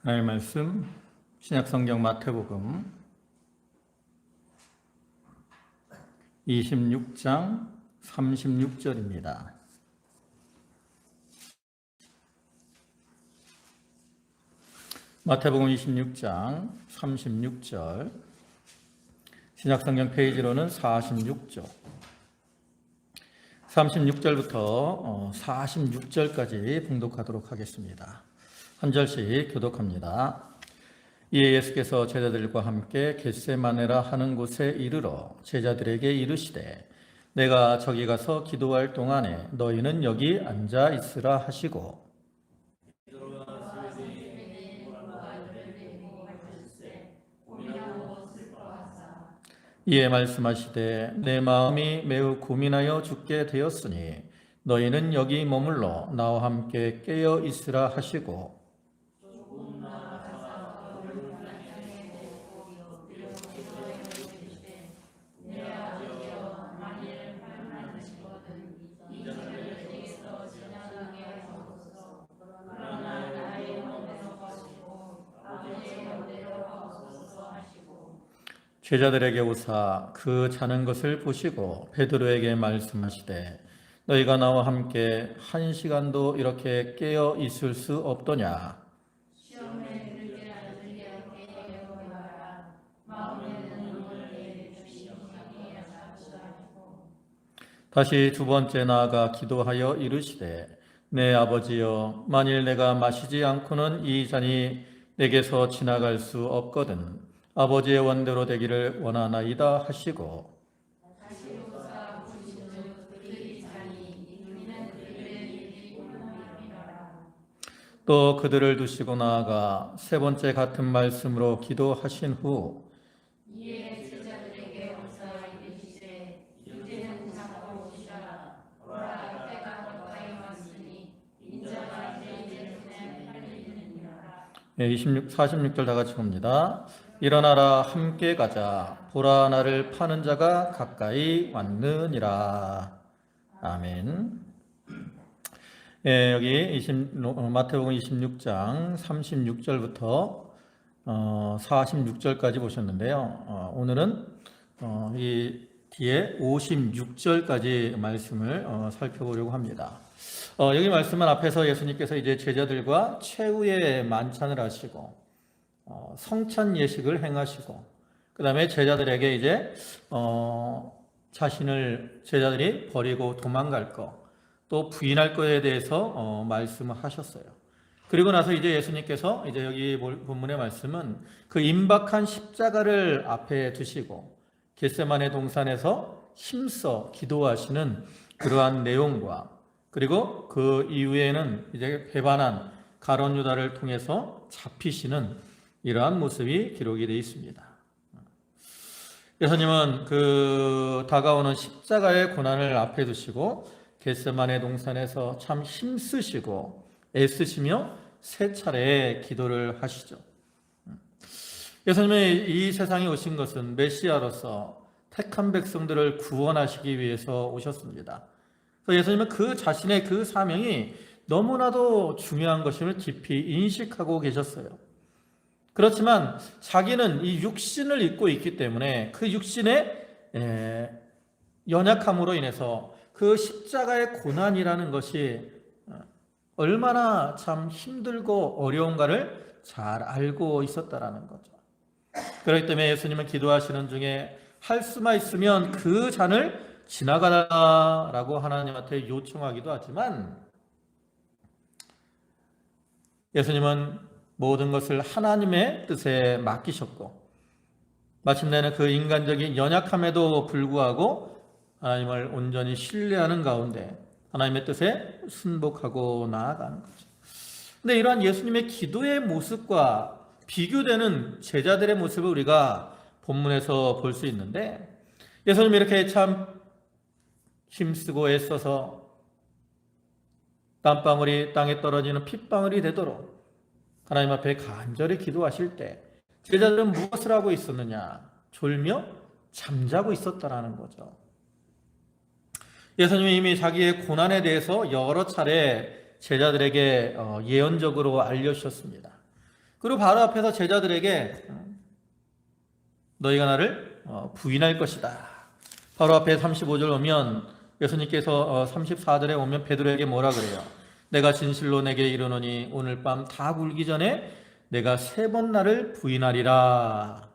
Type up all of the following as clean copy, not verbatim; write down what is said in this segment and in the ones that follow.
하나님의 말씀 신약성경 마태복음 26장 36절입니다. 마태복음 26장 36절, 신약성경 페이지로는 46쪽, 36절부터 46절까지 봉독하도록 하겠습니다. 한 절씩 교독합니다. 이에 예수께서 제자들과 함께 겟세마네라 하는 곳에 이르러 제자들에게 이르시되 내가 저기 가서 기도할 동안에 너희는 여기 앉아 있으라 하시고, 이에 말씀하시되 내 마음이 매우 고민하여 죽게 되었으니 너희는 여기 머물러 나와 함께 깨어 있으라 하시고, 제자들에게 오사 그 자는 것을 보시고 베드로에게 말씀하시되 너희가 나와 함께 한 시간도 이렇게 깨어 있을 수 없더냐. 다시 두 번째 나아가 기도하여 이르시되 내 아버지여, 만일 내가 마시지 않고는 이 잔이 내게서 지나갈 수 없거든 아버지의 원대로 되기를 원하나이다 하시고, 또 그들을 두시고 나아가 세 번째 같은 말씀으로 기도하신 후 네, 46절 다 같이 봅니다. 일어나라 함께 가자 보라 나를 파는 자가 가까이 왔느니라. 아멘. 예, 여기 마태복음 26장 36절부터 46절까지 보셨는데요. 오늘은 이 뒤에 56절까지 말씀을 살펴보려고 합니다. 여기 말씀은 앞에서 예수님께서 이제 제자들과 최후의 만찬을 하시고 성찬 예식을 행하시고, 그 다음에 제자들에게 이제 자신을 제자들이 버리고 도망갈 거, 또 부인할 거에 대해서 말씀을 하셨어요. 그리고 나서 이제 예수님께서 이제 여기 본문의 말씀은 그 임박한 십자가를 앞에 두시고 겟세마네 동산에서 힘써 기도하시는 그러한 내용과, 그리고 그 이후에는 이제 배반한 가룟 유다를 통해서 잡히시는 이러한 모습이 기록이 되어 있습니다. 예수님은 그 다가오는 십자가의 고난을 앞에 두시고 겟세마네 동산에서 참 힘쓰시고 애쓰시며 세 차례 기도를 하시죠. 예수님이 이 세상에 오신 것은 메시아로서 택한 백성들을 구원하시기 위해서 오셨습니다. 그래서 예수님은 그 자신의 그 사명이 너무나도 중요한 것임을 깊이 인식하고 계셨어요. 그렇지만 자기는 이 육신을 입고 있기 때문에 그 육신의 연약함으로 인해서 그 십자가의 고난이라는 것이 얼마나 참 힘들고 어려운가를 잘 알고 있었다라는 거죠. 그렇기 때문에 예수님은 기도하시는 중에 할 수만 있으면 그 잔을 지나가라라고 하나님한테 요청하기도 하지만, 예수님은 모든 것을 하나님의 뜻에 맡기셨고 마침내는 그 인간적인 연약함에도 불구하고 하나님을 온전히 신뢰하는 가운데 하나님의 뜻에 순복하고 나아가는 거죠. 근데 이러한 예수님의 기도의 모습과 비교되는 제자들의 모습을 우리가 본문에서 볼 수 있는데, 예수님이 이렇게 참 힘쓰고 애써서 땀방울이 땅에 떨어지는 핏방울이 되도록 하나님 앞에 간절히 기도하실 때 제자들은 무엇을 하고 있었느냐? 졸며 잠자고 있었다라는 거죠. 예수님이 이미 자기의 고난에 대해서 여러 차례 제자들에게 예언적으로 알려주셨습니다. 그리고 바로 앞에서 제자들에게 너희가 나를 부인할 것이다. 바로 앞에 35절 오면 예수님께서 34절에 오면 베드로에게 뭐라 그래요? 내가 진실로 내게 이르노니 오늘 밤 다 굴기 전에 내가 3번 나를 부인하리라.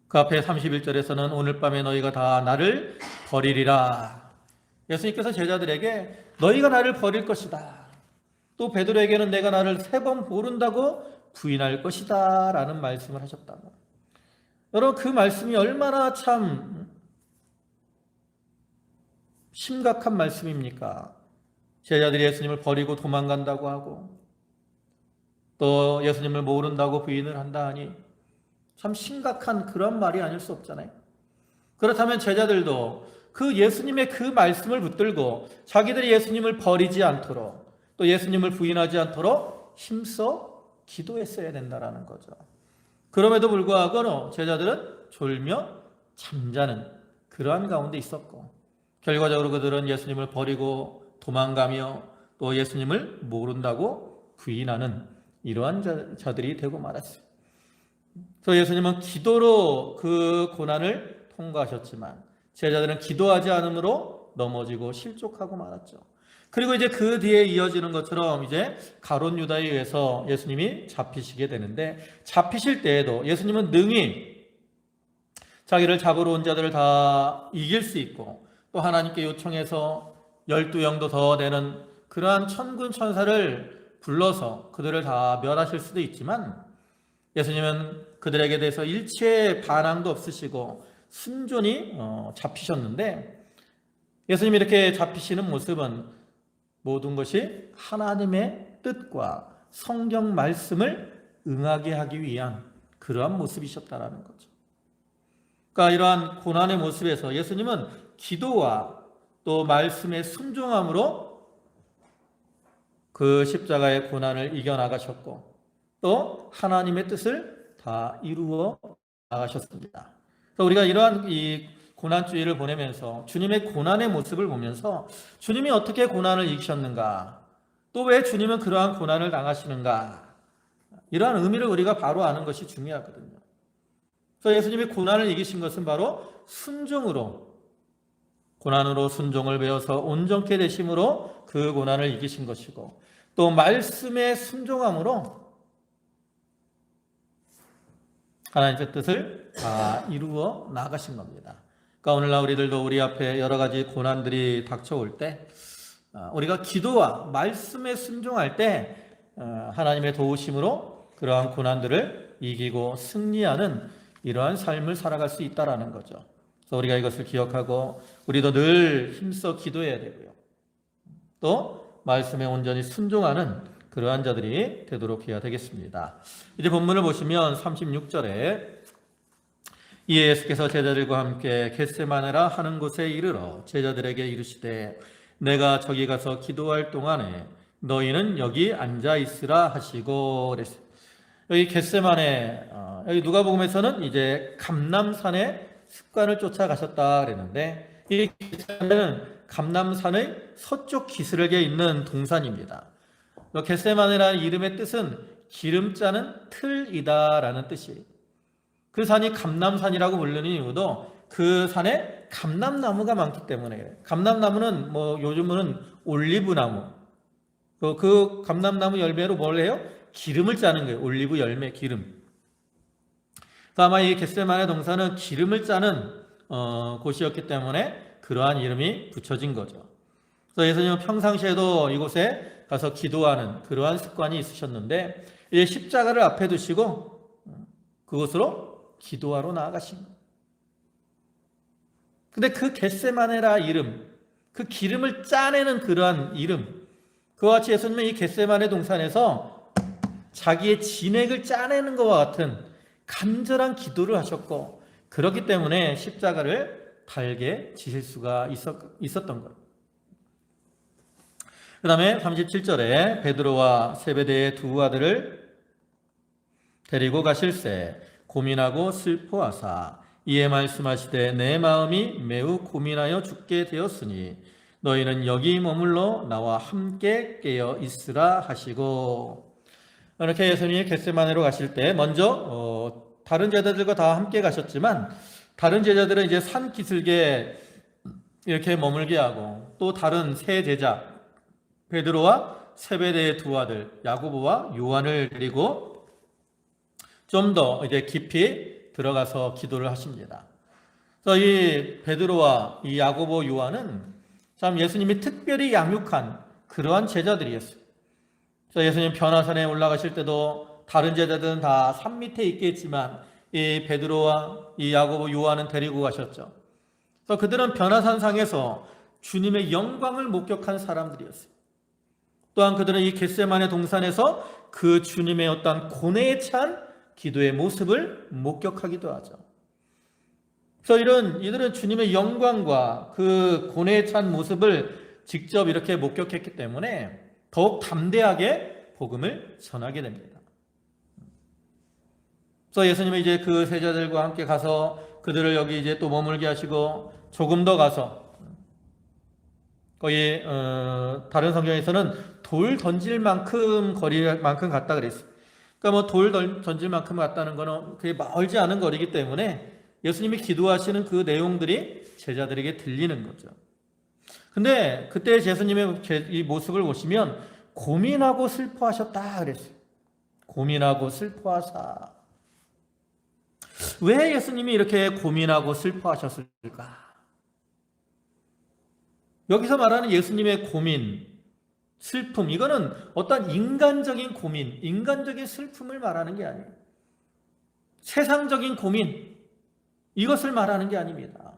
그 앞에 31절에서는 오늘 밤에 너희가 다 나를 버리리라. 예수님께서 제자들에게 너희가 나를 버릴 것이다. 또 베드로에게는 내가 나를 3번 모른다고 부인할 것이다 라는 말씀을 하셨다고. 여러분, 그 말씀이 얼마나 참 심각한 말씀입니까? 제자들이 예수님을 버리고 도망간다고 하고 또 예수님을 모른다고 부인을 한다 하니 참 심각한 그런 말이 아닐 수 없잖아요. 그렇다면 제자들도 그 예수님의 그 말씀을 붙들고 자기들이 예수님을 버리지 않도록 또 예수님을 부인하지 않도록 힘써 기도했어야 된다라는 거죠. 그럼에도 불구하고 제자들은 졸며 잠자는 그러한 가운데 있었고 결과적으로 그들은 예수님을 버리고 도망가며 또 예수님을 모른다고 부인하는 이러한 자들이 되고 말았어요. 그래서 예수님은 기도로 그 고난을 통과하셨지만 제자들은 기도하지 않으므로 넘어지고 실족하고 말았죠. 그리고 이제 그 뒤에 이어지는 것처럼 이제 가룟 유다에 의해서 예수님이 잡히시게 되는데 잡히실 때에도 예수님은 능히 자기를 잡으러 온 자들을 다 이길 수 있고 또 하나님께 요청해서 12영도 더 되는 그러한 천군 천사를 불러서 그들을 다 멸하실 수도 있지만 예수님은 그들에게 대해서 일체의 반항도 없으시고 순전히 잡히셨는데 예수님이 이렇게 잡히시는 모습은 모든 것이 하나님의 뜻과 성경 말씀을 응하게 하기 위한 그러한 모습이셨다라는 거죠. 그러니까 이러한 고난의 모습에서 예수님은 기도와 또 말씀의 순종함으로 그 십자가의 고난을 이겨나가셨고 또 하나님의 뜻을 다 이루어 나가셨습니다. 그래서 우리가 이러한 이 고난주의를 보내면서 주님의 고난의 모습을 보면서 주님이 어떻게 고난을 이기셨는가, 또 왜 주님은 그러한 고난을 당하시는가, 이러한 의미를 우리가 바로 아는 것이 중요하거든요. 그래서 예수님이 고난을 이기신 것은 바로 순종으로, 고난으로 순종을 배워서 온전케 되심으로 그 고난을 이기신 것이고 또 말씀의 순종함으로 하나님의 뜻을 다 이루어 나가신 겁니다. 그러니까 오늘날 우리들도 우리 앞에 여러 가지 고난들이 닥쳐올 때 우리가 기도와 말씀에 순종할 때 하나님의 도우심으로 그러한 고난들을 이기고 승리하는 이러한 삶을 살아갈 수 있다는 거죠. 그래서 우리가 이것을 기억하고 우리도 늘 힘써 기도해야 되고요. 또 말씀에 온전히 순종하는 그러한 자들이 되도록 해야 되겠습니다. 이제 본문을 보시면 36절에 이에 예수께서 제자들과 함께 겟세마네라 하는 곳에 이르러 제자들에게 이르시되 내가 저기 가서 기도할 동안에 너희는 여기 앉아 있으라 하시고 그랬어요. 여기 겟세마네, 여기 누가복음에서는 이제 감람산의 습관을 쫓아가셨다 그랬는데 이 겟세마네는 감람산의 서쪽 기슭에 있는 동산입니다. 겟세마네라는 이름의 뜻은 기름 짜는 틀이다라는 뜻이에요. 그 산이 감람산이라고 부르는 이유도 그 산에 감람나무가 많기 때문에 감람나무는 요즘은 올리브나무 그 감람나무 열매로 뭘 해요? 기름을 짜는 거예요. 올리브 열매 기름. 아마 이 겟세마네 동산은 기름을 짜는 곳이었기 때문에 그러한 이름이 붙여진 거죠. 그래서 예수님은 평상시에도 이곳에 가서 기도하는 그러한 습관이 있으셨는데 이제 십자가를 앞에 두시고 그곳으로 기도하러 나아가신 거예요. 근데 그 겟세마네라 이름, 그 기름을 짜내는 그러한 이름, 그와 같이 예수님은 이 겟세마네 동산에서 자기의 진액을 짜내는 것과 같은 간절한 기도를 하셨고 그렇기 때문에 십자가를 달게 지실 수가 있었던 거예요. 그 다음에 37절에 베드로와 세베대의 두 아들을 데리고 가실새 고민하고 슬퍼하사 이에 말씀하시되 내 마음이 매우 고민하여 죽게 되었으니 너희는 여기 머물러 나와 함께 깨어 있으라 하시고 이렇게 예수님이 겟세마네로 가실 때 먼저 다른 제자들과 다 함께 가셨지만 다른 제자들은 이제 산 기슭에 이렇게 머물게 하고 또 다른 세 제자 베드로와 세베대의 두 아들 야고보와 요한을 데리고 좀 더 이제 깊이 들어가서 기도를 하십니다. 그래서 이 베드로와 이 야고보 요한은 참 예수님이 특별히 양육한 그러한 제자들이었어요. 그래서 예수님 변화산에 올라가실 때도 다른 제자들은 다 산 밑에 있겠지만 이 베드로와 이 야고보 요한은 데리고 가셨죠. 그래서 그들은 변화산상에서 주님의 영광을 목격한 사람들이었어요. 또한 그들은 이 겟세마네 동산에서 그 주님의 어떤 고뇌에 찬 기도의 모습을 목격하기도 하죠. 그래서 이들은 주님의 영광과 그 고뇌에 찬 모습을 직접 이렇게 목격했기 때문에 더욱 담대하게 복음을 전하게 됩니다. 그래서 예수님이 이제 그 세자들과 함께 가서 그들을 여기 이제 또 머물게 하시고 조금 더 가서 거의 다른 성경에서는 돌 던질 만큼 거리만큼 갔다 그랬어요. 그러니까 뭐 돌 던질 만큼 갔다는 거는 그게 멀지 않은 거리이기 때문에 예수님이 기도하시는 그 내용들이 제자들에게 들리는 거죠. 근데 그때 예수님의 이 모습을 보시면 고민하고 슬퍼하셨다 그랬어요. 고민하고 슬퍼하사. 왜 예수님이 이렇게 고민하고 슬퍼하셨을까? 여기서 말하는 예수님의 고민, 슬픔, 이거는 어떤 인간적인 고민, 인간적인 슬픔을 말하는 게 아니에요. 세상적인 고민, 이것을 말하는 게 아닙니다.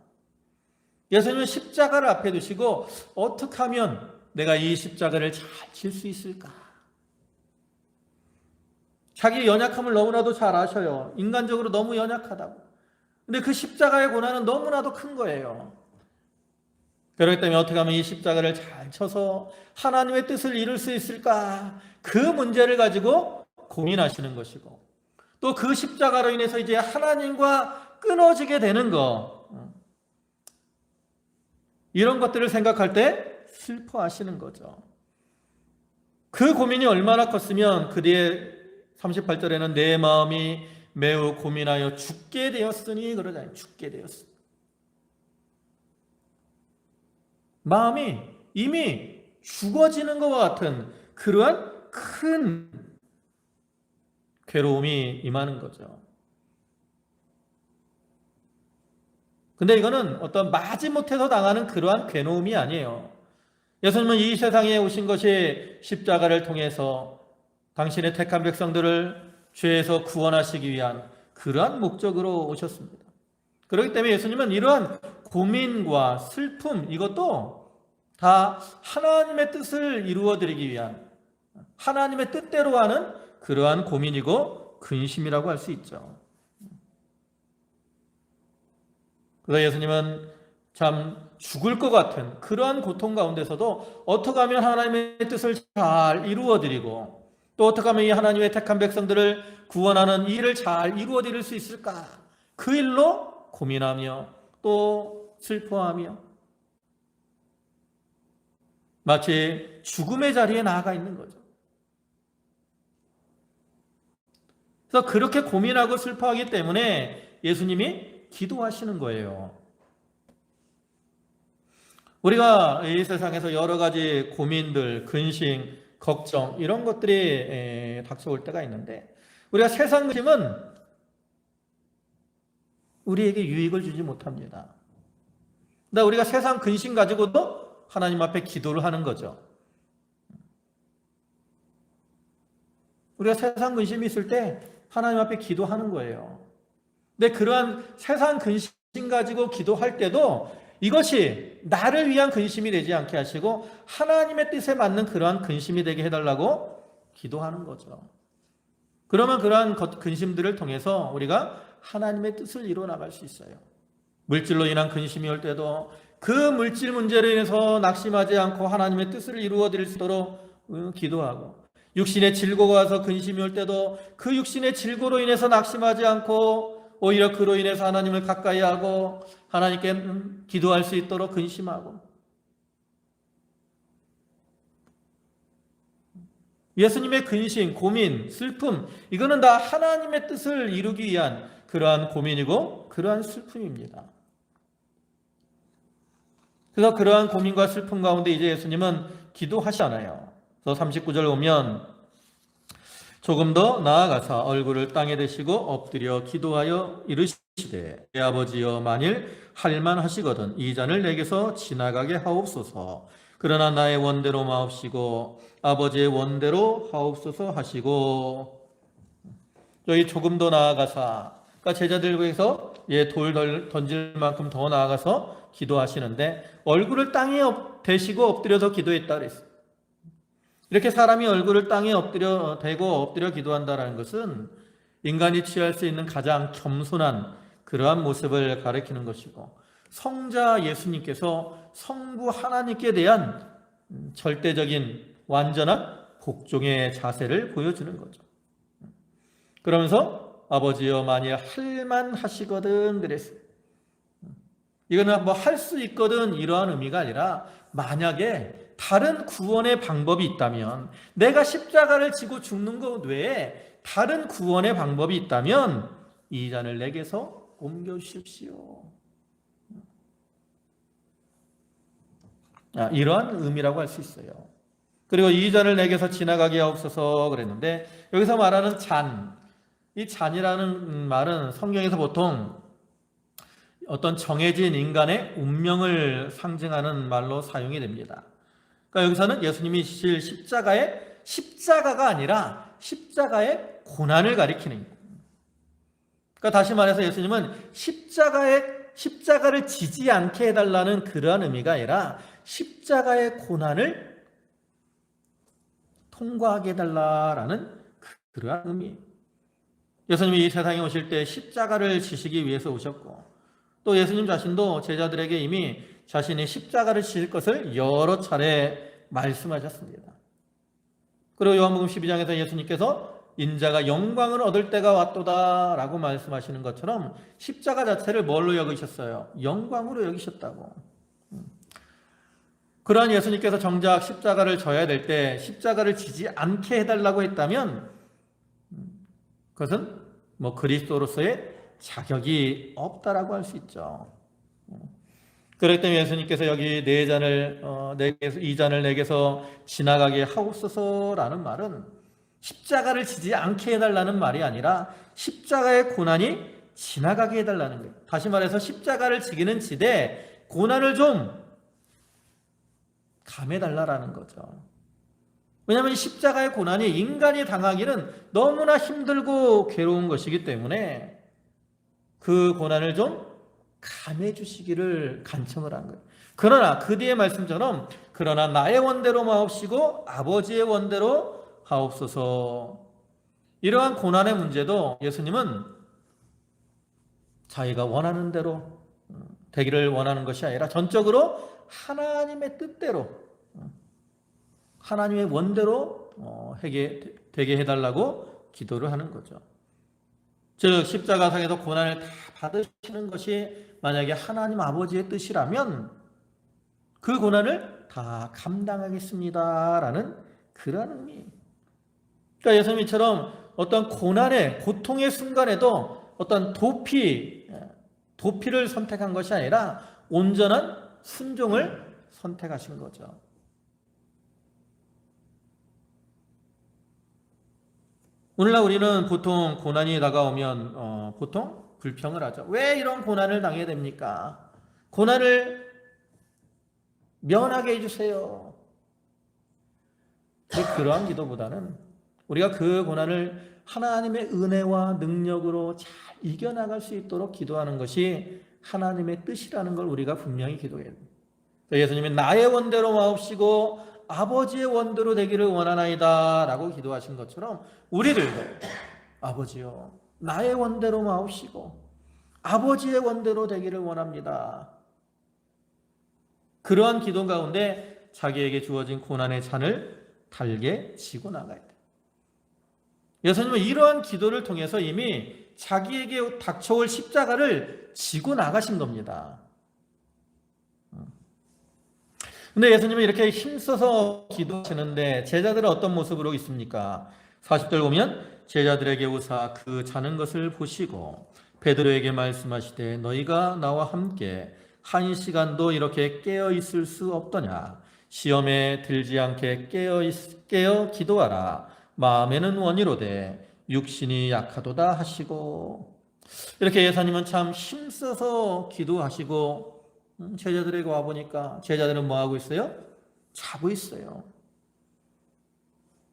예수님은 십자가를 앞에 두시고 어떻게 하면 내가 이 십자가를 잘 질 수 있을까? 자기 연약함을 너무나도 잘 아셔요. 인간적으로 너무 연약하다고. 근데 그 십자가의 고난은 너무나도 큰 거예요. 그렇기 때문에 어떻게 하면 이 십자가를 잘 쳐서 하나님의 뜻을 이룰 수 있을까? 그 문제를 가지고 고민하시는 것이고 또 그 십자가로 인해서 이제 하나님과 끊어지게 되는 거, 이런 것들을 생각할 때 슬퍼하시는 거죠. 그 고민이 얼마나 컸으면 그 뒤에 38절에는 내 마음이 매우 고민하여 죽게 되었으니 그러잖아요. 죽게 되었으니. 마음이 이미 죽어지는 것과 같은 그러한 큰 괴로움이 임하는 거죠. 근데 이거는 어떤 마지못해서 당하는 그러한 괴로움이 아니에요. 예수님은 이 세상에 오신 것이 십자가를 통해서 당신의 택한 백성들을 죄에서 구원하시기 위한 그러한 목적으로 오셨습니다. 그렇기 때문에 예수님은 이러한 고민과 슬픔, 이것도 다 하나님의 뜻을 이루어드리기 위한 하나님의 뜻대로 하는 그러한 고민이고 근심이라고 할 수 있죠. 그래서 예수님은 참 죽을 것 같은 그러한 고통 가운데서도 어떻게 하면 하나님의 뜻을 잘 이루어드리고 또 어떻게 하면 이 하나님의 택한 백성들을 구원하는 일을 잘 이루어드릴 수 있을까? 그 일로 고민하며 또 슬퍼하며 마치 죽음의 자리에 나아가 있는 거죠. 그래서 그렇게 고민하고 슬퍼하기 때문에 예수님이 기도하시는 거예요. 우리가 이 세상에서 여러 가지 고민들, 근심, 걱정 이런 것들이 닥쳐올 때가 있는데 우리가 세상 근심은 우리에게 유익을 주지 못합니다. 근데 우리가 세상 근심 가지고도 하나님 앞에 기도를 하는 거죠. 우리가 세상 근심이 있을 때 하나님 앞에 기도하는 거예요. 근데 그러한 세상 근심 가지고 기도할 때도 이것이 나를 위한 근심이 되지 않게 하시고 하나님의 뜻에 맞는 그러한 근심이 되게 해달라고 기도하는 거죠. 그러면 그러한 근심들을 통해서 우리가 하나님의 뜻을 이루어 나갈 수 있어요. 물질로 인한 근심이 올 때도 그 물질 문제로 인해서 낙심하지 않고 하나님의 뜻을 이루어 드릴 수 있도록 기도하고 육신의 질고가 와서 근심이 올 때도 그 육신의 질고로 인해서 낙심하지 않고 오히려 그로 인해서 하나님을 가까이 하고 하나님께 기도할 수 있도록 근심하고 예수님의 근심, 고민, 슬픔, 이거는 다 하나님의 뜻을 이루기 위한 그러한 고민이고 그러한 슬픔입니다. 그래서 그러한 고민과 슬픔 가운데 이제 예수님은 기도하시잖아요. 그래서 39절 보면 조금 더 나아가사 얼굴을 땅에 대시고 엎드려 기도하여 이르시되 내 아버지여 만일 할만하시거든 이 잔을 내게서 지나가게 하옵소서. 그러나 나의 원대로 마옵시고 아버지의 원대로 하옵소서 하시고, 여기 조금 더 나아가사, 그러니까 제자들에게서 돌 던질 만큼 더 나아가서 기도하시는데 얼굴을 땅에 대시고 엎드려서 기도했다 그랬어요. 이렇게 사람이 얼굴을 땅에 대고 엎드려 기도한다는 것은 인간이 취할 수 있는 가장 겸손한 그러한 모습을 가리키는 것이고, 성자 예수님께서 성부 하나님께 대한 절대적인 완전한 복종의 자세를 보여주는 거죠. 그러면서 아버지여 만일 할만하시거든 그랬어요. 이거는 뭐 할 수 있거든 이러한 의미가 아니라, 만약에 다른 구원의 방법이 있다면, 내가 십자가를 지고 죽는 것 외에 다른 구원의 방법이 있다면 이 잔을 내게서 옮겨주십시오. 이러한 의미라고 할 수 있어요. 그리고 이 잔을 내게서 지나가게 하옵소서 그랬는데, 여기서 말하는 잔, 이 잔이라는 말은 성경에서 보통 어떤 정해진 인간의 운명을 상징하는 말로 사용이 됩니다. 그러니까 여기서는 예수님이 지실 십자가가 아니라 십자가의 고난을 가리키는 거예요. 그러니까 다시 말해서 예수님은 십자가를 지지 않게 해달라는 그러한 의미가 아니라 십자가의 고난을 통과하게 해달라는 그러한 의미. 예수님이 이 세상에 오실 때 십자가를 지시기 위해서 오셨고, 또 예수님 자신도 제자들에게 이미 자신이 십자가를 지실 것을 여러 차례 말씀하셨습니다. 그리고 요한복음 12장에서 예수님께서 인자가 영광을 얻을 때가 왔도다 라고 말씀하시는 것처럼 십자가 자체를 뭘로 여기셨어요? 영광으로 여기셨다고. 그러한 예수님께서 정작 십자가를 져야 될 때 십자가를 지지 않게 해달라고 했다면 그것은 그리스도로서의 자격이 없다라고 할 수 있죠. 그렇기 때문에 예수님께서 여기 이 잔을 내게서 지나가게 하옵소서라는 말은 십자가를 지지 않게 해달라는 말이 아니라 십자가의 고난이 지나가게 해달라는 거예요. 다시 말해서 십자가를 지기는 지되 고난을 좀 감해달라는 거죠. 왜냐하면 십자가의 고난이 인간이 당하기는 너무나 힘들고 괴로운 것이기 때문에 그 고난을 좀 감해 주시기를 간청을 한 거예요. 그러나 그 뒤의 말씀처럼 그러나 나의 원대로 마옵시고 아버지의 원대로 하옵소서. 이러한 고난의 문제도 예수님은 자기가 원하는 대로 되기를 원하는 것이 아니라 전적으로 하나님의 뜻대로, 하나님의 원대로 되게 해달라고 기도를 하는 거죠. 즉 십자가상에서 고난을 다 받으시는 것이 만약에 하나님 아버지의 뜻이라면 그 고난을 다 감당하겠습니다라는 그런 의미. 그러니까 예수님처럼 어떤 고통의 순간에도 어떤 도피를 선택한 것이 아니라 온전한 순종을 선택하신 거죠. 오늘날 우리는 보통 고난이 다가오면 보통 불평을 하죠. 왜 이런 고난을 당해야 됩니까? 고난을 면하게 해주세요. 그러한 기도보다는 우리가 그 고난을 하나님의 은혜와 능력으로 잘 이겨나갈 수 있도록 기도하는 것이 하나님의 뜻이라는 걸 우리가 분명히 기도해야 됩니다. 예수님이 나의 원대로 마옵시고 아버지의 원대로 되기를 원하나이다 라고 기도하신 것처럼 우리들도 아버지요 나의 원대로 마옵시고 아버지의 원대로 되기를 원합니다. 그러한 기도 가운데 자기에게 주어진 고난의 잔을 달게 지고 나가야 돼요. 예수님은 이러한 기도를 통해서 이미 자기에게 닥쳐올 십자가를 지고 나가신 겁니다. 근데 예수님은 이렇게 힘써서 기도하시는데 제자들은 어떤 모습으로 있습니까? 40절 보면 제자들에게 오사 그 자는 것을 보시고 베드로에게 말씀하시되 너희가 나와 함께 한 시간도 이렇게 깨어 있을 수 없더냐? 시험에 들지 않게 깨어 기도하라. 마음에는 원이로되 육신이 약하도다 하시고. 이렇게 예수님은 참 힘써서 기도하시고 제자들에게 와보니까 제자들은 뭐하고 있어요? 자고 있어요.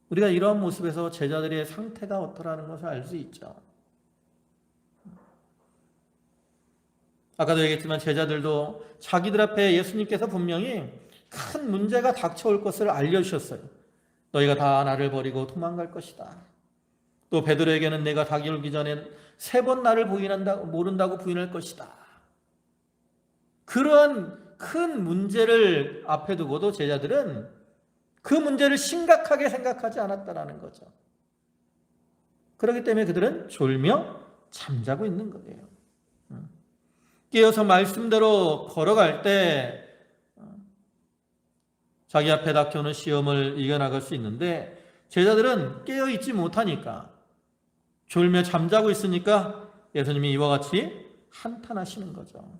우리가 이러한 모습에서 제자들의 상태가 어떠라는 것을 알 수 있죠. 아까도 얘기했지만 제자들도 자기들 앞에 예수님께서 분명히 큰 문제가 닥쳐올 것을 알려주셨어요. 너희가 다 나를 버리고 도망갈 것이다. 또 베드로에게는 내가 닭이 울기 전에 3번 나를 모른다고 부인할 것이다. 그러한 큰 문제를 앞에 두고도 제자들은 그 문제를 심각하게 생각하지 않았다는 거죠. 그렇기 때문에 그들은 졸며 잠자고 있는 거예요. 깨어서 말씀대로 걸어갈 때 자기 앞에 닥쳐오는 시험을 이겨나갈 수 있는데 제자들은 깨어있지 못하니까 졸며 잠자고 있으니까 예수님이 이와 같이 한탄하시는 거죠.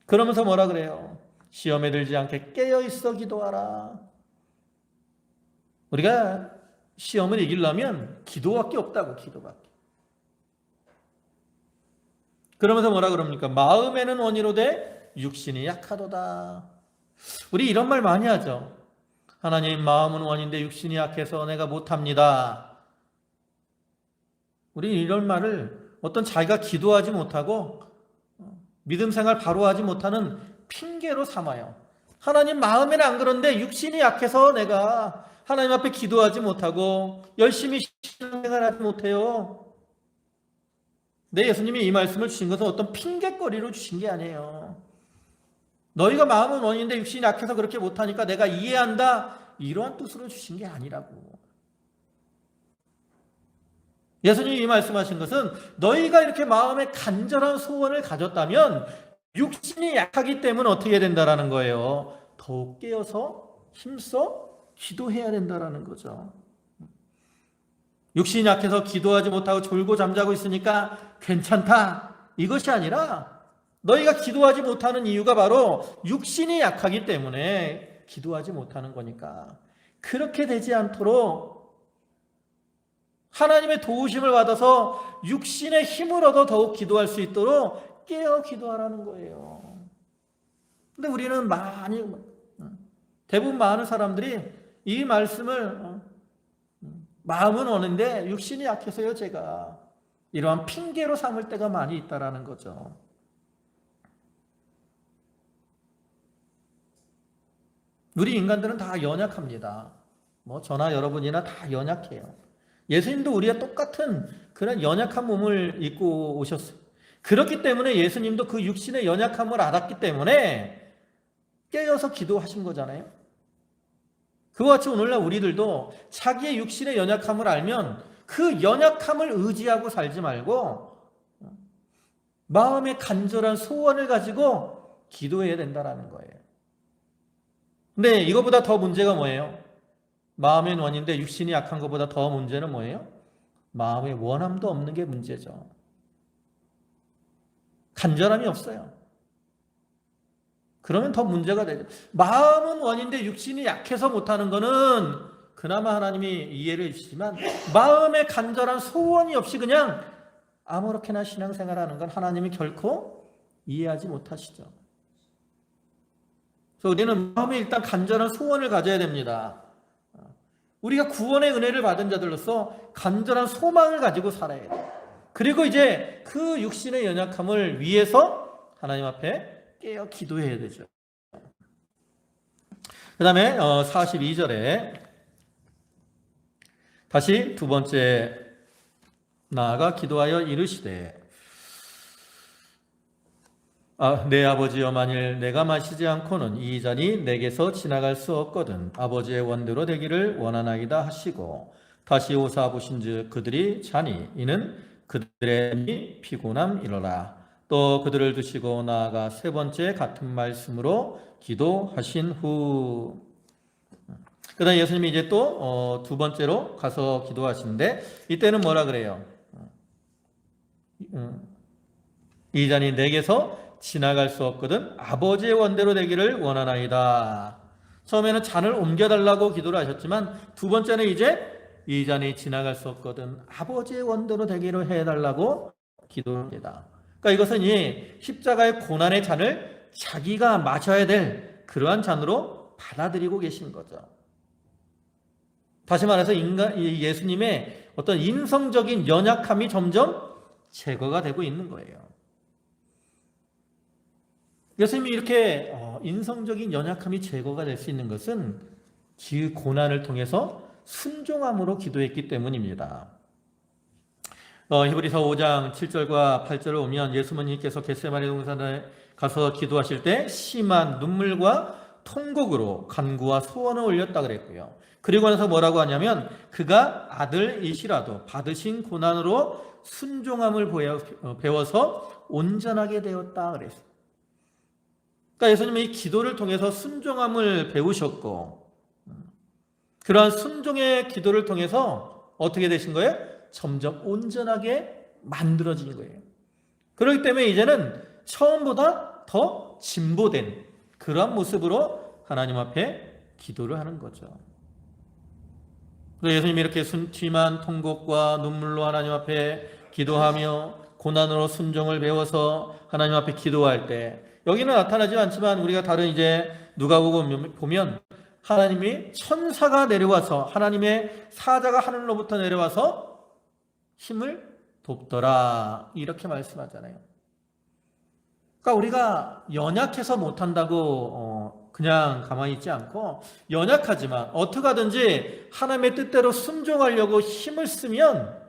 그러면서 뭐라 그래요? 시험에 들지 않게 깨어있어 기도하라. 우리가 시험을 이기려면 기도밖에 없다고, 기도밖에. 그러면서 뭐라 그럽니까? 마음에는 원이로되 육신이 약하도다. 우리 이런 말 많이 하죠. 하나님, 마음은 원인데 육신이 약해서 내가 못합니다. 우리 이런 말을 어떤 자기가 기도하지 못하고 믿음 생활 바로 하지 못하는 핑계로 삼아요. 하나님, 마음에는 안 그런데 육신이 약해서 내가 하나님 앞에 기도하지 못하고 열심히 신앙생활하지 못해요. 네, 예수님이 이 말씀을 주신 것은 어떤 핑계거리로 주신 게 아니에요. 너희가 마음은 원인데 육신이 약해서 그렇게 못하니까 내가 이해한다, 이러한 뜻으로 주신 게 아니라고. 예수님이 이 말씀하신 것은 너희가 이렇게 마음에 간절한 소원을 가졌다면 육신이 약하기 때문에 어떻게 된다라는 거예요. 더욱 깨어서 힘써 기도해야 된다라는 거죠. 육신이 약해서 기도하지 못하고 졸고 잠자고 있으니까 괜찮다, 이것이 아니라 너희가 기도하지 못하는 이유가 바로 육신이 약하기 때문에 기도하지 못하는 거니까 그렇게 되지 않도록 하나님의 도우심을 받아서 육신의 힘을 얻어 더욱 기도할 수 있도록 깨어 기도하라는 거예요. 근데 우리는 대부분 많은 사람들이 이 말씀을 마음은 오는데 육신이 약해서요 제가 이러한 핑계로 삼을 때가 많이 있다라는 거죠. 우리 인간들은 다 연약합니다. 저나 여러분이나 다 연약해요. 예수님도 우리와 똑같은 그런 연약한 몸을 입고 오셨어요. 그렇기 때문에 예수님도 그 육신의 연약함을 알았기 때문에 깨어서 기도하신 거잖아요. 그와 같이 오늘날 우리들도 자기의 육신의 연약함을 알면 그 연약함을 의지하고 살지 말고 마음의 간절한 소원을 가지고 기도해야 된다는 거예요. 근데 이거보다 더 문제가 뭐예요? 마음의 원인데 육신이 약한 것보다 더 문제는 뭐예요? 마음의 원함도 없는 게 문제죠. 간절함이 없어요. 그러면 더 문제가 되죠. 마음은 원인데 육신이 약해서 못하는 거는 그나마 하나님이 이해를 해주시지만 마음의 간절한 소원이 없이 그냥 아무렇게나 신앙생활하는 건 하나님이 결코 이해하지 못하시죠. 그래서 우리는 마음에 일단 간절한 소원을 가져야 됩니다. 우리가 구원의 은혜를 받은 자들로서 간절한 소망을 가지고 살아야 돼요. 그리고 이제 그 육신의 연약함을 위해서 하나님 앞에 깨어 기도해야 되죠. 그 다음에 42절에 다시 두 번째 나아가 기도하여 이르시되 내 아버지여, 만일 내가 마시지 않고는 이 잔이 내게서 지나갈 수 없거든 아버지의 원대로 되기를 원하나이다 하시고 다시 오사 보신즉 그들이 자니 이는 그들의 피곤함이로라. 또 그들을 두시고 나아가 세 번째 같은 말씀으로 기도하신 후, 그 다음에 예수님이 이제 또 두 번째로 가서 기도하시는데, 이때는 뭐라 그래요? 이 잔이 내게서 지나갈 수 없거든 아버지의 원대로 되기를 원하나이다. 처음에는 잔을 옮겨달라고 기도를 하셨지만, 두 번째는 이제 이 잔이 지나갈 수 없거든 아버지의 원대로 되기를 해달라고 기도합니다. 그러니까 이것은 이 십자가의 고난의 잔을 자기가 마셔야 될 그러한 잔으로 받아들이고 계신 거죠. 다시 말해서 예수님의 어떤 인성적인 연약함이 점점 제거가 되고 있는 거예요. 예수님이 이렇게 인성적인 연약함이 제거가 될 수 있는 것은 그 고난을 통해서 순종함으로 기도했기 때문입니다. 히브리서 5장 7절과 8절을 보면 예수님께서 겟세마네 동산에 가서 기도하실 때 심한 눈물과 통곡으로 간구와 소원을 올렸다 그랬고요. 그리고 나서 뭐라고 하냐면 그가 아들이시라도 받으신 고난으로 순종함을 배워서 온전하게 되었다 그랬어요. 그러니까 예수님이 이 기도를 통해서 순종함을 배우셨고, 그러한 순종의 기도를 통해서 어떻게 되신 거예요? 점점 온전하게 만들어진 거예요. 그렇기 때문에 이제는 처음보다 더 진보된 그러한 모습으로 하나님 앞에 기도를 하는 거죠. 그래서 예수님이 이렇게 심한 통곡과 눈물로 하나님 앞에 기도하며 고난으로 순종을 배워서 하나님 앞에 기도할 때, 여기는 나타나지 않지만 우리가 다른 이제 누가복음 보면 하나님이 천사가 내려와서, 하나님의 사자가 하늘로부터 내려와서 힘을 돕더라 이렇게 말씀하잖아요. 그러니까 우리가 연약해서 못한다고 그냥 가만히 있지 않고, 연약하지만 어떻게 하든지 하나님의 뜻대로 순종하려고 힘을 쓰면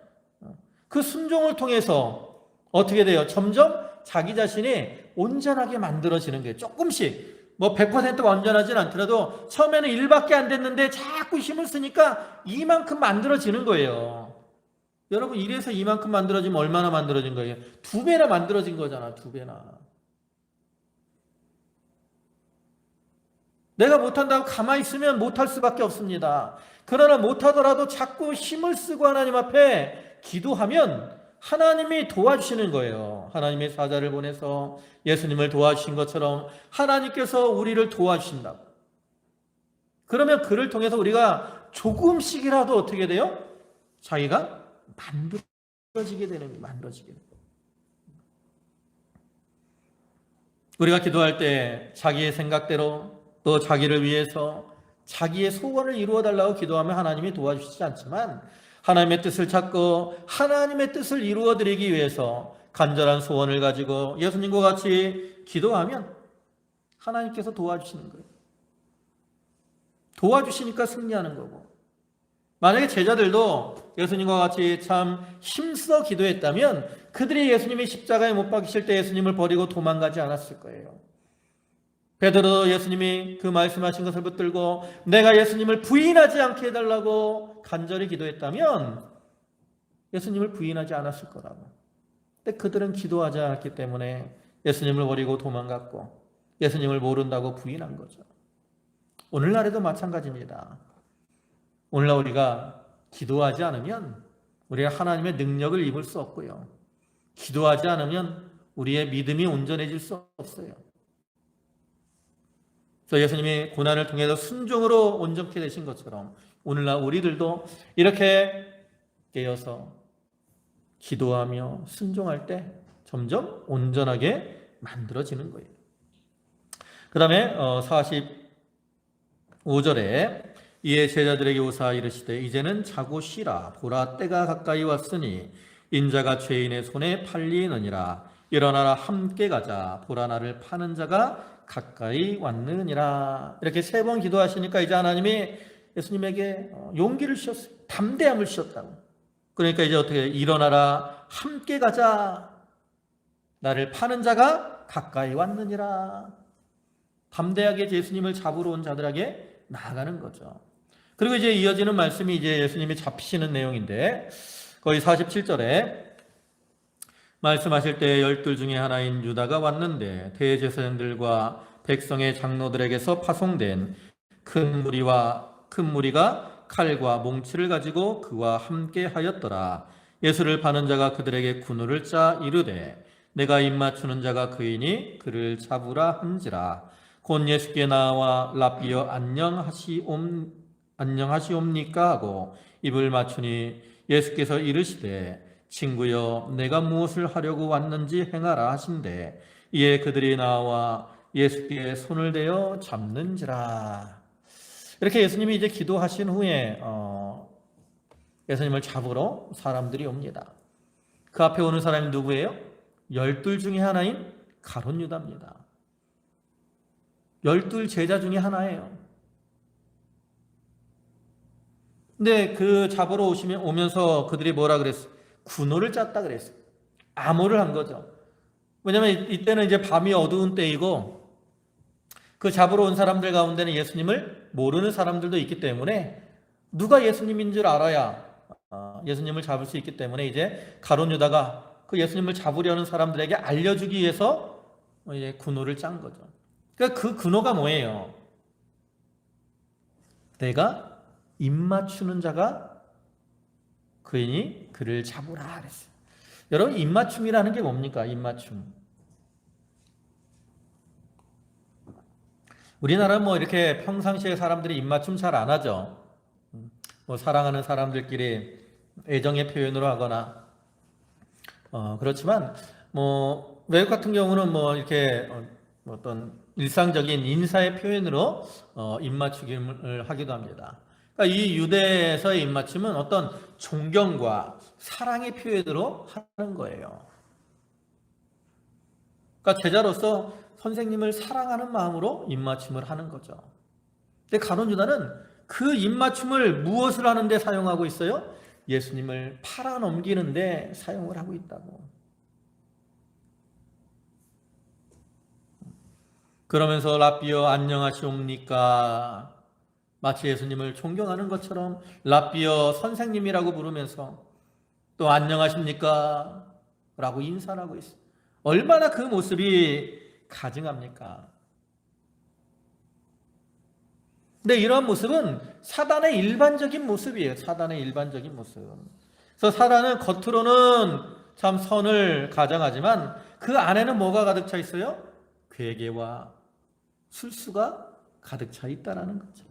그 순종을 통해서 어떻게 돼요? 점점 자기 자신이 온전하게 만들어지는 거예요. 조금씩, 뭐 100%가 온전하진 않더라도 처음에는 1밖에 안 됐는데 자꾸 힘을 쓰니까 이만큼 만들어지는 거예요. 여러분, 1에서 이만큼 만들어지면 얼마나 만들어진 거예요? 2배나 만들어진 거잖아. 2배나. 내가 못한다고 가만히 있으면 못할 수밖에 없습니다. 그러나 못하더라도 자꾸 힘을 쓰고 하나님 앞에 기도하면 하나님이 도와주시는 거예요. 하나님의 사자를 보내서 예수님을 도와주신 것처럼 하나님께서 우리를 도와주신다고. 그러면 그를 통해서 우리가 조금씩이라도 어떻게 돼요? 자기가 만들어지게 되는 거예요. 만들어지게 되는 거예요. 우리가 기도할 때 자기의 생각대로, 또 자기를 위해서 자기의 소원을 이루어 달라고 기도하면 하나님이 도와주시지 않지만, 하나님의 뜻을 찾고 하나님의 뜻을 이루어 드리기 위해서 간절한 소원을 가지고 예수님과 같이 기도하면 하나님께서 도와주시는 거예요. 도와주시니까 승리하는 거고, 만약에 제자들도 예수님과 같이 참 힘써 기도했다면 그들이 예수님이 십자가에 못 박히실 때 예수님을 버리고 도망가지 않았을 거예요. 베드로도 예수님이 그 말씀하신 것을 붙들고 내가 예수님을 부인하지 않게 해달라고 간절히 기도했다면 예수님을 부인하지 않았을 거라고. 근데 그들은 기도하지 않았기 때문에 예수님을 버리고 도망갔고 예수님을 모른다고 부인한 거죠. 오늘날에도 마찬가지입니다. 오늘날 우리가 기도하지 않으면 우리가 하나님의 능력을 입을 수 없고요. 기도하지 않으면 우리의 믿음이 온전해질 수 없어요. 그래서 예수님이 고난을 통해서 순종으로 온전케 되신 것처럼 오늘날 우리들도 이렇게 깨어서 기도하며 순종할 때 점점 온전하게 만들어지는 거예요. 그 다음에 45절에 이에 제자들에게 오사 이르시되 이제는 자고 쉬라. 보라 때가 가까이 왔으니 인자가 죄인의 손에 팔리느니라. 일어나라 함께 가자. 보라 나를 파는 자가 가까이 왔느니라. 이렇게 3번 기도하시니까 이제 하나님이 예수님에게 용기를 주셨어요. 담대함을 주셨다고. 그러니까 이제 어떻게 일어나라 함께 가자. 나를 파는 자가 가까이 왔느니라. 담대하게 예수님을 잡으러 온 자들에게 나아가는 거죠. 그리고 이제 이어지는 말씀이 이제 예수님이 잡히시는 내용인데 거의 47절에 말씀하실 때 12 중에 하나인 유다가 왔는데 대제사장들과 백성의 장로들에게서 파송된 큰 무리가 칼과 몽치를 가지고 그와 함께 하였더라. 예수를 파는 자가 그들에게 군우를 짜 이르되 내가 입맞추는 자가 그이니 그를 잡으라 한지라. 곧 예수께 나와 랍비여 안녕하시옵니까 하고 입을 맞추니 예수께서 이르시되 친구여 내가 무엇을 하려고 왔는지 행하라 하신대 이에 그들이 나와 예수께 손을 대어 잡는지라. 이렇게 예수님이 이제 기도하신 후에 예수님을 잡으러 사람들이 옵니다. 그 앞에 오는 사람이 누구예요? 12 중에 하나인 가룟 유다입니다. 12 제자 중에 하나예요. 근데 그 잡으러 오면서 그들이 뭐라 그랬어요? 군호를 짰다 그랬어요. 암호를 한 거죠. 왜냐하면 이때는 이제 밤이 어두운 때이고 그 잡으러 온 사람들 가운데는 예수님을 모르는 사람들도 있기 때문에 누가 예수님인 줄 알아야 예수님을 잡을 수 있기 때문에 이제 가룟 유다가 그 예수님을 잡으려는 사람들에게 알려주기 위해서 이제 군호를 짠 거죠. 그러니까 그 군호가 뭐예요? 내가 입 맞추는 자가 그이니 그를 잡으라 그랬어요. 여러분 입맞춤이라는 게 뭡니까? 입맞춤. 우리나라는 뭐 이렇게 평상시에 사람들이 입맞춤 잘 안 하죠. 뭐 사랑하는 사람들끼리 애정의 표현으로 하거나 그렇지만 뭐 외국 같은 경우는 뭐 이렇게 어떤 일상적인 인사의 표현으로 입맞추기를 하기도 합니다. 그러니까 이 유대에서의 입맞춤은 어떤 존경과 사랑의 표현으로 하는 거예요. 그러니까 제자로서 선생님을 사랑하는 마음으로 입맞춤을 하는 거죠. 근데 가룟 유다는 그 입맞춤을 무엇을 하는데 사용하고 있어요? 예수님을 팔아넘기는데 사용을 하고 있다고. 그러면서 랍비여 안녕하시옵니까? 마치 예수님을 존경하는 것처럼 랍비여 선생님이라고 부르면서 또 안녕하십니까? 라고 인사를 하고 있어요. 얼마나 그 모습이 가증합니까? 근데 이러한 모습은 사단의 일반적인 모습이에요. 사단의 일반적인 모습. 그래서 사단은 겉으로는 참 선을 가장하지만 그 안에는 뭐가 가득 차 있어요? 괴계와 술수가 가득 차 있다라는 거죠.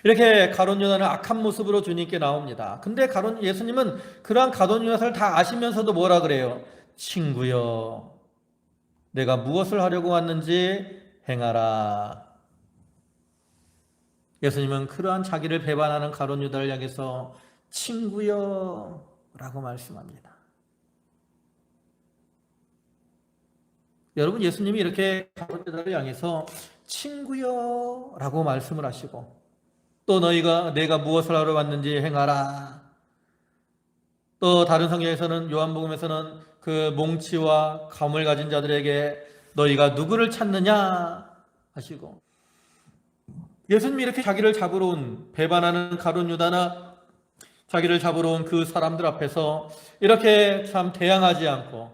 이렇게 가룟 유다는 악한 모습으로 주님께 나옵니다. 근데 예수님은 그러한 가룟 유다를 다 아시면서도 뭐라 그래요? 친구여, 내가 무엇을 하려고 왔는지 행하라. 예수님은 그러한 자기를 배반하는 가룟 유다를 향해서 친구여 라고 말씀합니다. 여러분, 예수님이 이렇게 가룟 유다를 향해서 친구여 라고 말씀을 하시고 또 내가 무엇을 하러 왔는지 행하라. 또 다른 성경에서는 요한복음에서는 그 몽치와 감을 가진 자들에게 너희가 누구를 찾느냐 하시고 예수님이 이렇게 자기를 잡으러 온 배반하는 가룟 유다나 자기를 잡으러 온 그 사람들 앞에서 이렇게 참 대항하지 않고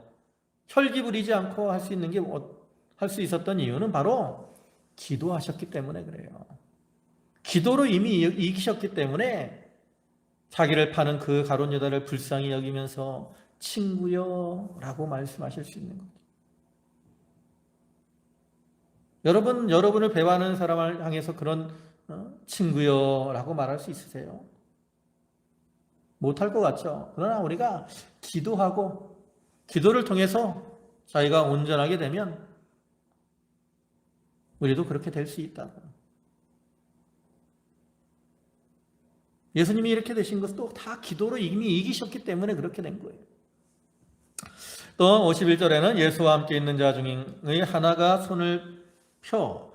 혈기 부리지 않고 할 수 있었던 이유는 바로 기도하셨기 때문에 그래요. 기도로 이미 이기셨기 때문에 자기를 파는 그 가룟 유다를 불쌍히 여기면서 친구여 라고 말씀하실 수 있는 거죠. 여러분을 배반하는 사람을 향해서 그런 친구여 라고 말할 수 있으세요? 못할 것 같죠? 그러나 우리가 기도하고 기도를 통해서 자기가 온전하게 되면 우리도 그렇게 될 수 있다고. 예수님이 이렇게 되신 것도 다 기도로 이미 이기셨기 때문에 그렇게 된 거예요. 또 51절에는 예수와 함께 있는 자 중의 하나가 손을 펴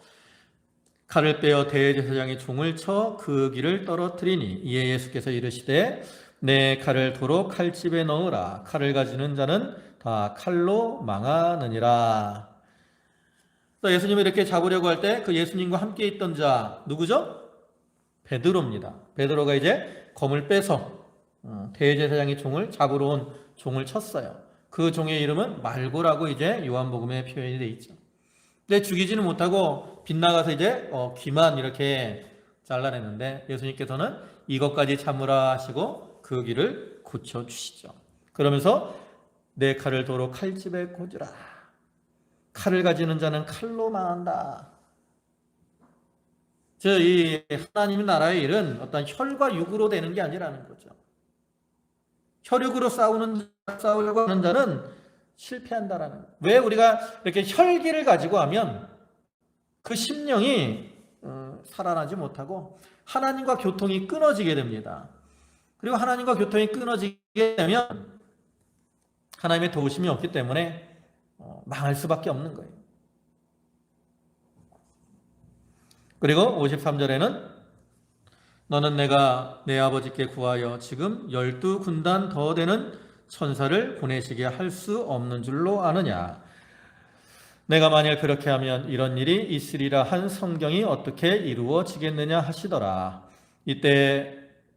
칼을 빼어 대제사장의 종을 쳐 그 길을 떨어뜨리니 이에 예수께서 이르시되 내 칼을 도로 칼집에 넣으라. 칼을 가지는 자는 다 칼로 망하느니라. 또 예수님을 이렇게 잡으려고 할 때 그 예수님과 함께 있던 자 누구죠? 베드로입니다. 베드로가 이제 검을 빼서 대제사장의 종을 잡으러 온 종을 쳤어요. 그 종의 이름은 말고라고 이제 요한복음에 표현이 되어 있죠. 근데 죽이지는 못하고 빗나가서 이제 귀만 이렇게 잘라냈는데 예수님께서는 이것까지 참으라 하시고 그 귀를 고쳐주시죠. 그러면서 내 칼을 도로 칼집에 꽂으라. 칼을 가지는 자는 칼로 망한다. 이 하나님 나라의 일은 어떤 혈과 육으로 되는 게 아니라는 거죠. 혈육으로 싸우려고 하는 자는 실패한다라는 거예요. 왜 우리가 이렇게 혈기를 가지고 하면 그 심령이 살아나지 못하고 하나님과 교통이 끊어지게 됩니다. 그리고 하나님과 교통이 끊어지게 되면 하나님의 도우심이 없기 때문에 망할 수밖에 없는 거예요. 그리고 53절에는 너는 내가 내 아버지께 구하여 지금 12군단 더 되는 천사를 보내시게 할 수 없는 줄로 아느냐. 내가 만일 그렇게 하면 이런 일이 있으리라 한 성경이 어떻게 이루어지겠느냐 하시더라.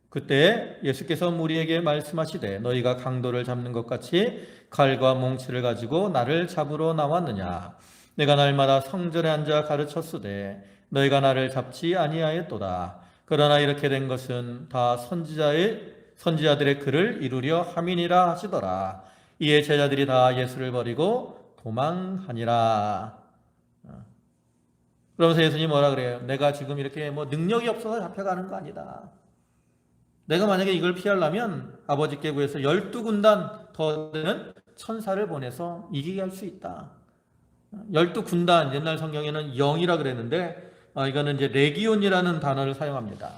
그때 예수께서 무리에게 말씀하시되 너희가 강도를 잡는 것 같이 칼과 몽치를 가지고 나를 잡으러 나왔느냐. 내가 날마다 성전에 앉아 가르쳤으되 너희가 나를 잡지 아니하였도다. 그러나 이렇게 된 것은 다 선지자들의 글을 이루려 함이니라 하시더라. 이에 제자들이 다 예수를 버리고 도망하니라. 그러면서 예수님이 뭐라 그래요? 내가 지금 이렇게 능력이 없어서 잡혀가는 거 아니다. 내가 만약에 이걸 피하려면 아버지께 구해서 12군단 더 되는 천사를 보내서 이기게 할 수 있다. 12군단, 옛날 성경에는 영이라 그랬는데 이거는 이제 레기온이라는 단어를 사용합니다.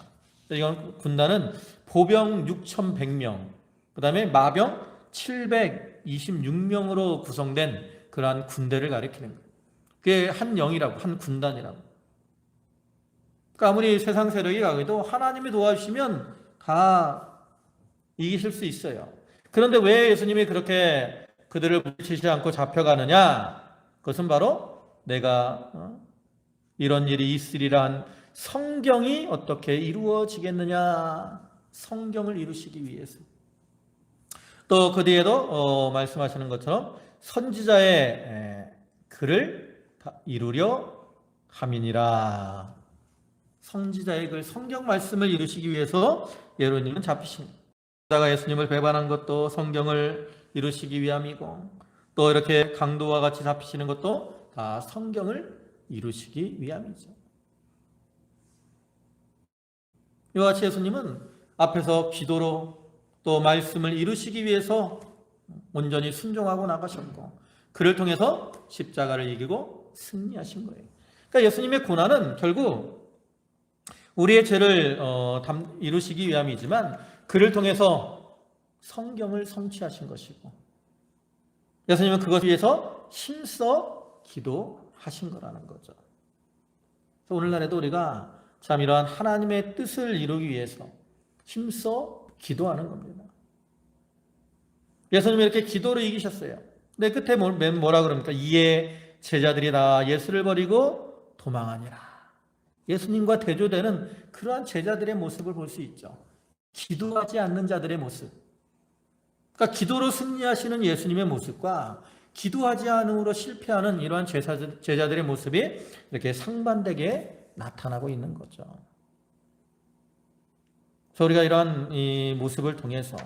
이건 군단은 보병 6,100명, 그 다음에 마병 726명으로 구성된 그러한 군대를 가리키는 거예요. 그게 한 영이라고, 한 군단이라고. 그러니까 아무리 세상 세력이 강해도 하나님이 도와주시면 다 이기실 수 있어요. 그런데 왜 예수님이 그렇게 그들을 물리치지 않고 잡혀가느냐? 그것은 바로 내가 이런 일이 있으리라 한 성경이 어떻게 이루어지겠느냐? 성경을 이루시기 위해서. 또 그 뒤에도 말씀하시는 것처럼 선지자의 글을 이루려 함이니라. 선지자의 글, 성경 말씀을 이루시기 위해서 예수님은 잡히신 거예요. 예수님을 배반한 것도 성경을 이루시기 위함이고 또 이렇게 강도와 같이 잡히시는 것도 다 성경을 이루시기 위함이죠. 이와 같이 예수님은 앞에서 기도로 또 말씀을 이루시기 위해서 온전히 순종하고 나가셨고 그를 통해서 십자가를 이기고 승리하신 거예요. 그러니까 예수님의 고난은 결국 우리의 죄를 이루시기 위함이지만 그를 통해서 성경을 성취하신 것이고 예수님은 그것 위해서 힘써 기도하신 거라는 거죠. 그래서 오늘날에도 우리가 참 이러한 하나님의 뜻을 이루기 위해서 힘써 기도하는 겁니다. 예수님이 이렇게 기도로 이기셨어요. 근데 끝에 뭐라 그럽니까? 이에 제자들이 다 예수를 버리고 도망하니라. 예수님과 대조되는 그러한 제자들의 모습을 볼 수 있죠. 기도하지 않는 자들의 모습. 그러니까 기도로 승리하시는 예수님의 모습과 기도하지 않음으로 실패하는 이러한 제자들의 모습이 이렇게 상반되게 나타나고 있는 거죠. 그래서 우리가 이러한 이 모습을 통해서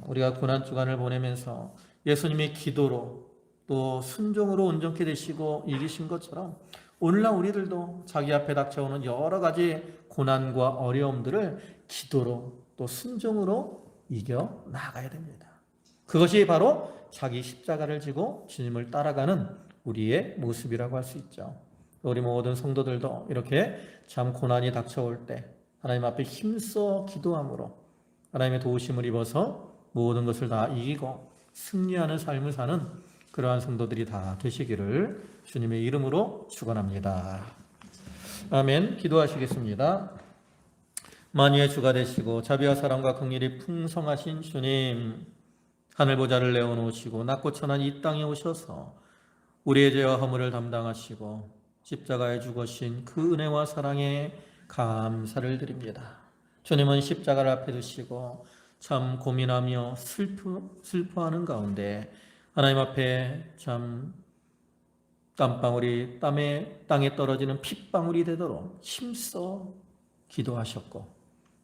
우리가 고난주간을 보내면서 예수님의 기도로 또 순종으로 온전케 되시고 이기신 것처럼 오늘날 우리들도 자기 앞에 닥쳐오는 여러 가지 고난과 어려움들을 기도로 또 순종으로 이겨 나가야 됩니다. 그것이 바로 자기 십자가를 지고 주님을 따라가는 우리의 모습이라고 할 수 있죠. 우리 모든 성도들도 이렇게 참 고난이 닥쳐올 때 하나님 앞에 힘써 기도함으로 하나님의 도우심을 입어서 모든 것을 다 이기고 승리하는 삶을 사는 그러한 성도들이 다 되시기를 주님의 이름으로 축원합니다. 아멘. 기도하시겠습니다. 만유의 주가 되시고 자비와 사랑과 긍휼이 풍성하신 주님, 하늘 보좌를 내어놓으시고 낮고 천한 이 땅에 오셔서 우리의 죄와 허물을 담당하시고 십자가에 죽으신 그 은혜와 사랑에 감사를 드립니다. 주님은 십자가를 앞에 두시고 참 고민하며 슬퍼하는 가운데 하나님 앞에 참 땀방울이 땅에 떨어지는 핏방울이 되도록 힘써 기도하셨고,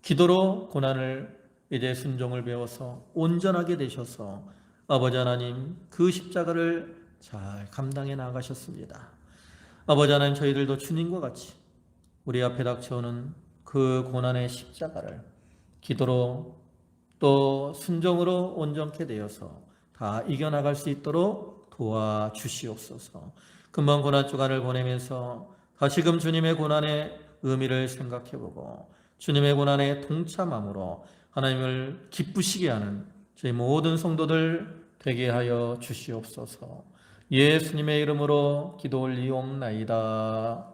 기도로 고난을 이제 순종을 배워서 온전하게 되셔서 아버지 하나님 그 십자가를 잘 감당해 나가셨습니다. 아버지 하나님, 저희들도 주님과 같이 우리 앞에 닥쳐오는 그 고난의 십자가를 기도로 또 순종으로 온전케 되어서 다 이겨나갈 수 있도록 도와주시옵소서. 금방 고난 주간을 보내면서 다시금 주님의 고난의 의미를 생각해보고 주님의 고난에 동참함으로 하나님을 기쁘시게 하는 저희 모든 성도들 되게 하여 주시옵소서. 예수님의 이름으로 기도 올리옵나이다.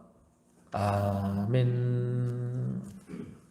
아멘.